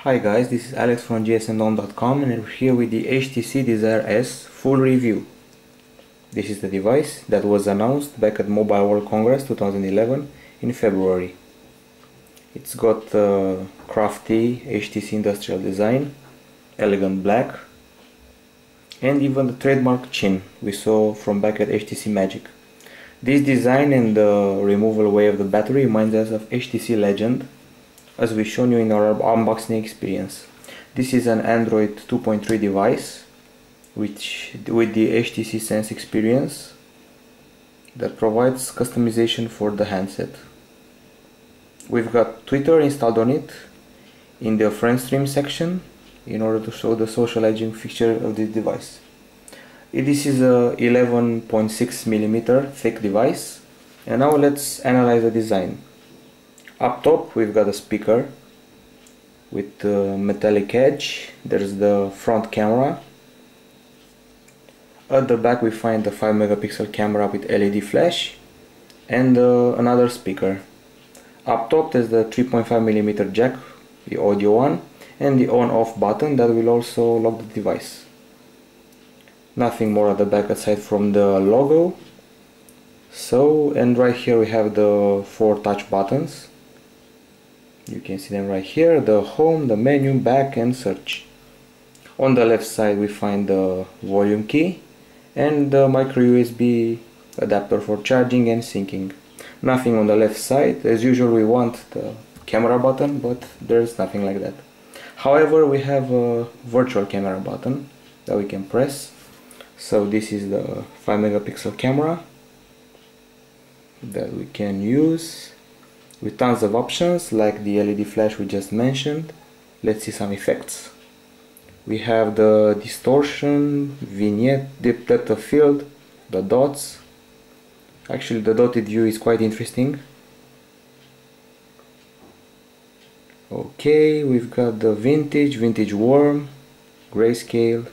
Hi guys, this is Alex from gsmdom.com and we're here with the HTC Desire S full review. This is the device that was announced back at Mobile World Congress 2011 in February. It's got crafty HTC industrial design, elegant black, and even the trademark chin we saw from back at HTC Magic. This design and the removal way of the battery reminds us of HTC Legend, as we've shown you in our unboxing experience. This is an Android 2.3 device which with the HTC Sense experience that provides customization for the handset. We've got Twitter installed on it in the friend stream section in order to show the social edging feature of this device. This is a 11.6mm thick device, and now let's analyze the design. Up top we've got a speaker with a metallic edge. There's the front camera. At the back we find the 5-megapixel camera with LED flash and another speaker. Up top there's the 3.5mm jack, the audio one, and the on-off button that will also lock the device. Nothing more at the back aside from the logo. And right here we have the 4 touch buttons. You can see them right here: the home, the menu, back, and search. On the left side we find the volume key and the micro USB adapter for charging and syncing. Nothing on the left side. As usual we want the camera button, but there's nothing like that. However, we have a virtual camera button that we can press. So this is the 5-megapixel camera that we can use with tons of options like the LED flash we just mentioned. Let's see some effects. We have the distortion, vignette, depth of field, the dots. Actually the dotted view is quite interesting. Okay, we've got the vintage warm, grayscale,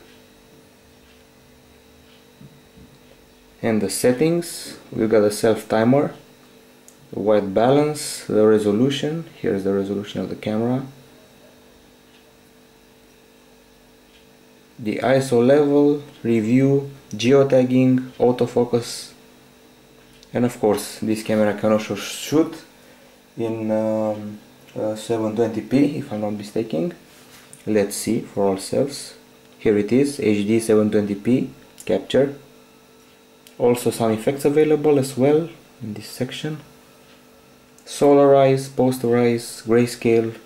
and the settings. We've got a self timer, the white balance, the resolution. Here's the resolution of the camera, the ISO level, review, geotagging, autofocus, and of course this camera can also shoot in 720p if I'm not mistaken. Let's see for ourselves. Here it is, HD 720p capture. Also some effects available as well in this section: solarize, posterize, grayscale.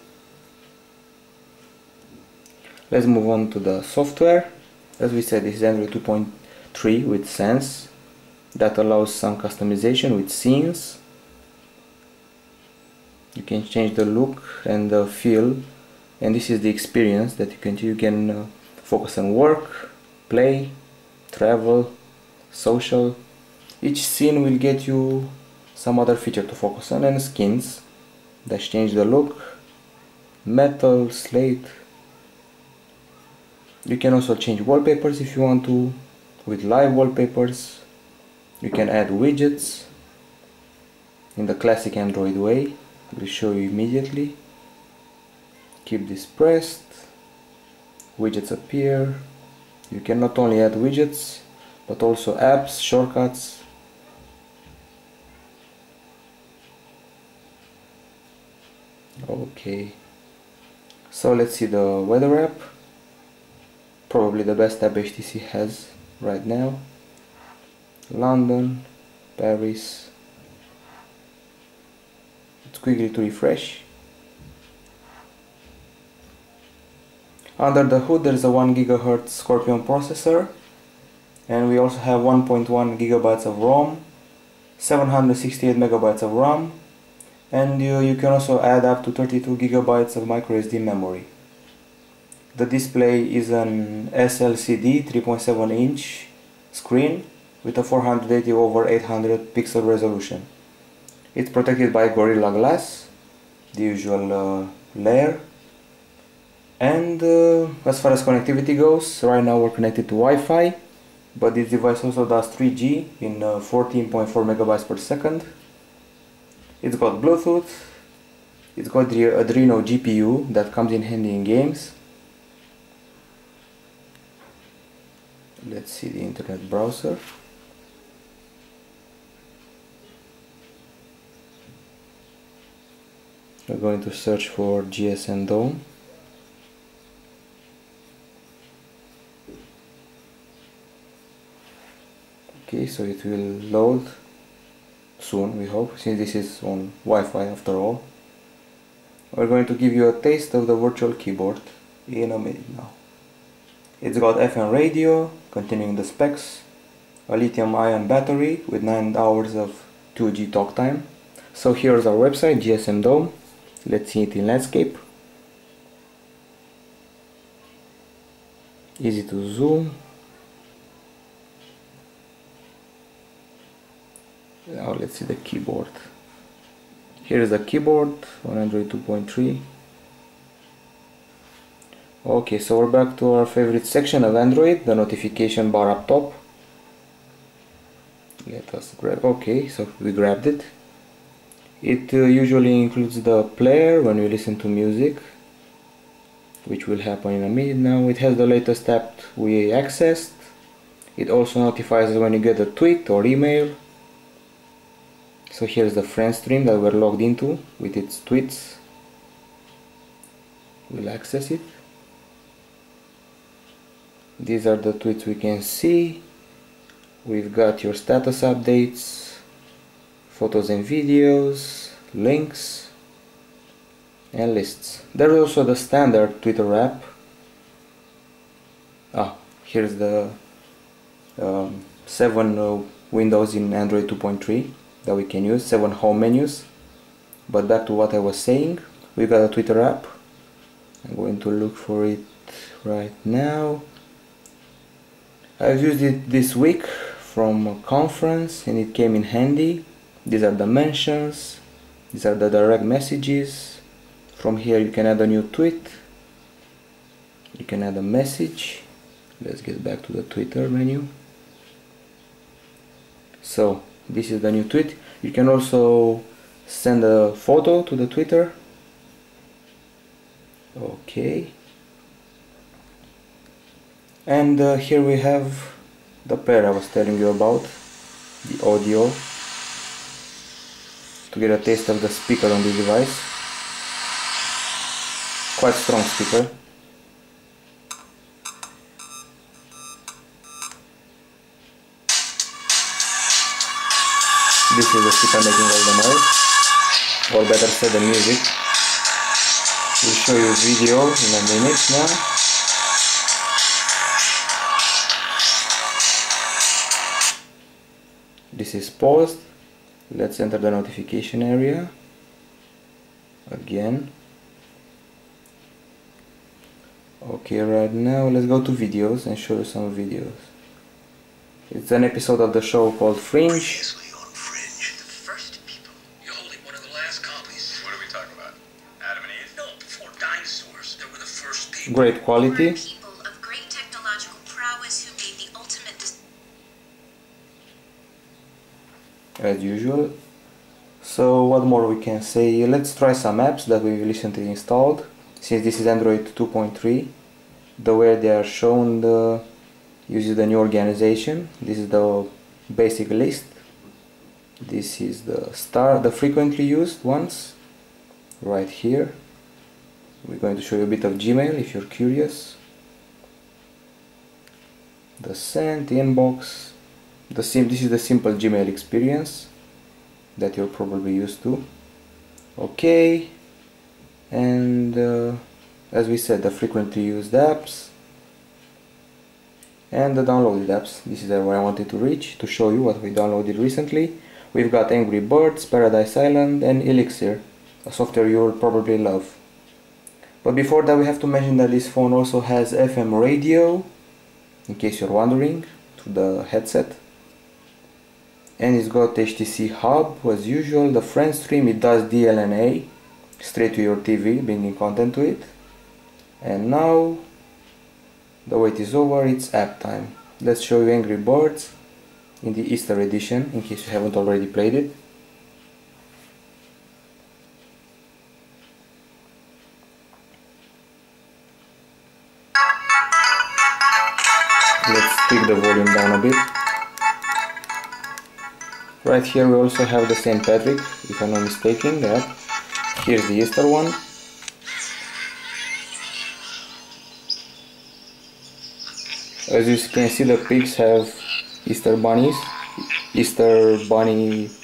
Let's move on to the software. As we said, this is Android 2.3 with Sense that allows some customization with scenes. You can change the look and the feel, and this is the experience that you can focus on work, play, travel, social. Each scene will get you some other feature to focus on, and skins that change the look, metal, slate. You can also change wallpapers if you want to with live wallpapers. You can add widgets in the classic Android way. We'll show you immediately. Keep this pressed. Widgets appear. You can not only add widgets but also apps, shortcuts. Okay, so let's see the weather app. Probably the best app HTC has right now. London, Paris. It's quickly to refresh. Under the hood there's a 1 GHz Scorpion processor, and we also have 1.1 gigabytes of ROM, 768 megabytes of RAM, and you can also add up to 32 gigabytes of micro SD memory. The display is an SLCD 3.7 inch screen with a 480 over 800 pixel resolution. It's protected by Gorilla Glass, the usual layer. And as far as connectivity goes, right now we're connected to Wi-Fi, but this device also does 3G in 14.4 megabytes per second. It's got Bluetooth, It's got the Adreno GPU that comes in handy in games. Let's see the internet browser. We're going to search for GSM Dome. Okay, so it will load soon, we hope, since this is on Wi-Fi after all. We're going to give you a taste of the virtual keyboard in a minute now. It's got FM radio, continuing the specs, a lithium-ion battery with 9 hours of 2G talk time. So here's our website, GSM Dome. Let's see it in landscape. Easy to zoom. Now let's see the keyboard. Here is the keyboard on Android 2.3. Okay, so we're back to our favorite section of Android, the notification bar up top. Let us grab, okay, so we grabbed it. It usually includes the player when we listen to music, which will happen in a minute now. It has the latest app we accessed. It also notifies us when you get a tweet or email. So here's the friend stream that we're logged into with its tweets. We'll access it. These are the tweets we can see. We've got your status updates, photos and videos, links, and lists. There's also the standard Twitter app. Here's the 7 windows in Android 2.3 that we can use, 7 home menus. But back to what I was saying, we got a Twitter app. I'm going to look for it right now. I've used it this week from a conference and it came in handy. These are the mentions, these are the direct messages. From here you can add a new tweet, you can add a message. Let's get back to the Twitter menu. So this is the new tweet. You can also send a photo to the Twitter. Okay. And here we have the player I was telling you about, the audio, to get a taste of the speaker on this device. Quite strong speaker. This is the speaker making all the noise, or better said the music. We'll show you video in a minute now. This is paused. Let's enter the notification area again. Okay, right now let's go to videos and show you some videos. It's an episode of the show called Fringe. Previously on Fringe, the first people. You're holding one of the last copies. What are we talking about? Adam and Eve? No, before dinosaurs. They were the first people. Great quality. People of great technological prowess who made the ultimate as usual. So what more we can say? Let's try some apps that we've recently installed. Since this is Android 2.3, the way they are shown uses the new organization. This is the basic list. This is the frequently used ones right here. We're going to show you a bit of Gmail if you're curious. The sent, inbox. This is the simple Gmail experience that you're probably used to. Okay, and as we said, the frequently used apps and the downloaded apps. This is where I wanted to reach to show you what we downloaded recently. We've got Angry Birds, Paradise Island, and Elixir, a software you'll probably love. But before that, we have to mention that this phone also has FM radio, in case you're wondering, to the headset. And it's got HTC hub as usual. The friend stream, it does DLNA straight to your TV, bringing content to it. And now the wait is over, it's app time. Let's show you Angry Birds in the Easter edition, in case you haven't already played it. Let's tweak the volume down a bit. Right here we also have the St. Patrick, if I'm not mistaken. Yeah. Here's the Easter one. As you can see, the pigs have Easter bunny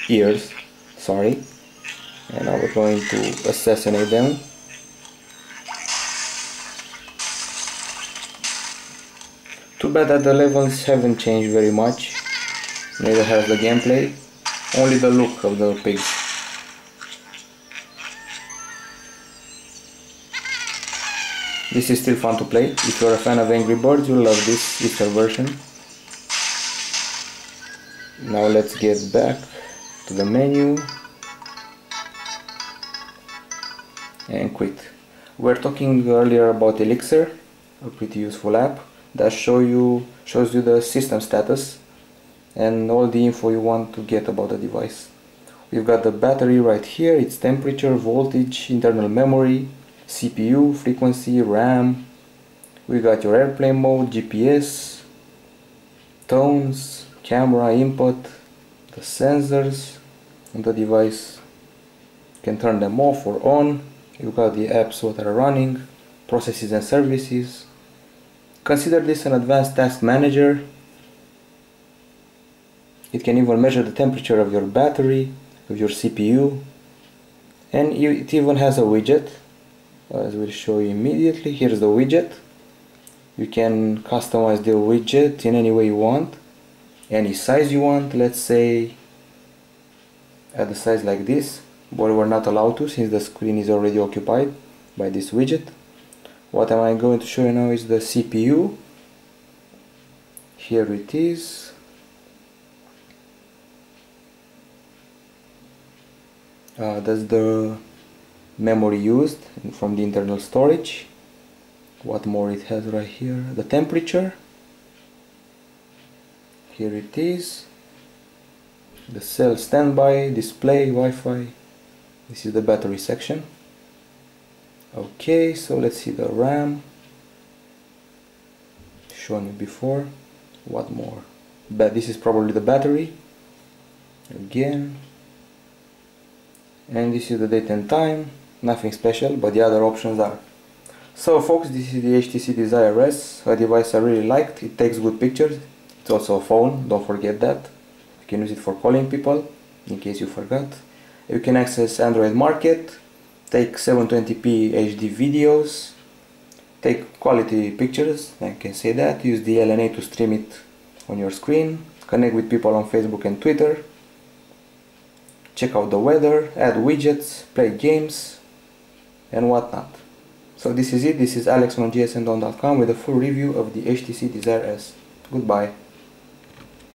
ears, sorry. And now we're going to assassinate them. Too bad that the levels haven't changed very much, neither has the gameplay, only the look of the pigs. This is still fun to play. If you're a fan of Angry Birds, you'll love this Easter version. Now let's get back to the menu and quit. We were talking earlier about Elixir, a pretty useful app that shows you the system status and all the info you want to get about the device. We've got the battery right here, its temperature, voltage, internal memory, CPU, frequency, RAM. We got your airplane mode, GPS, tones, camera input, the sensors on the device. You can turn them off or on. You've got the apps that are running, processes and services. Consider this an advanced task manager. It can even measure the temperature of your battery, of your CPU, and it even has a widget, as we'll show you immediately. Here's the widget. You can customize the widget in any way you want, any size you want. Let's say at the size like this, but we're not allowed to since the screen is already occupied by this widget. What am I going to show you now is the CPU. Here it is. That's the memory used from the internal storage. What more it has right here? The temperature. Here it is. The cell standby, display, Wi-Fi. This is the battery section. Okay, so let's see the RAM. Shown you before. What more? But this is probably the battery. Again. And this is the date and time. Nothing special, but the other options are. So folks, this is the HTC Desire S, a device I really liked. It takes good pictures. It's also a phone, don't forget that. You can use it for calling people, in case you forgot. You can access Android Market, take 720p HD videos, take quality pictures, I can say that. Use the LNA to stream it on your screen, connect with people on Facebook and Twitter, check out the weather, add widgets, play games, and whatnot. So this is it. This is Alex from gsndon.com with a full review of the HTC Desire S. Goodbye.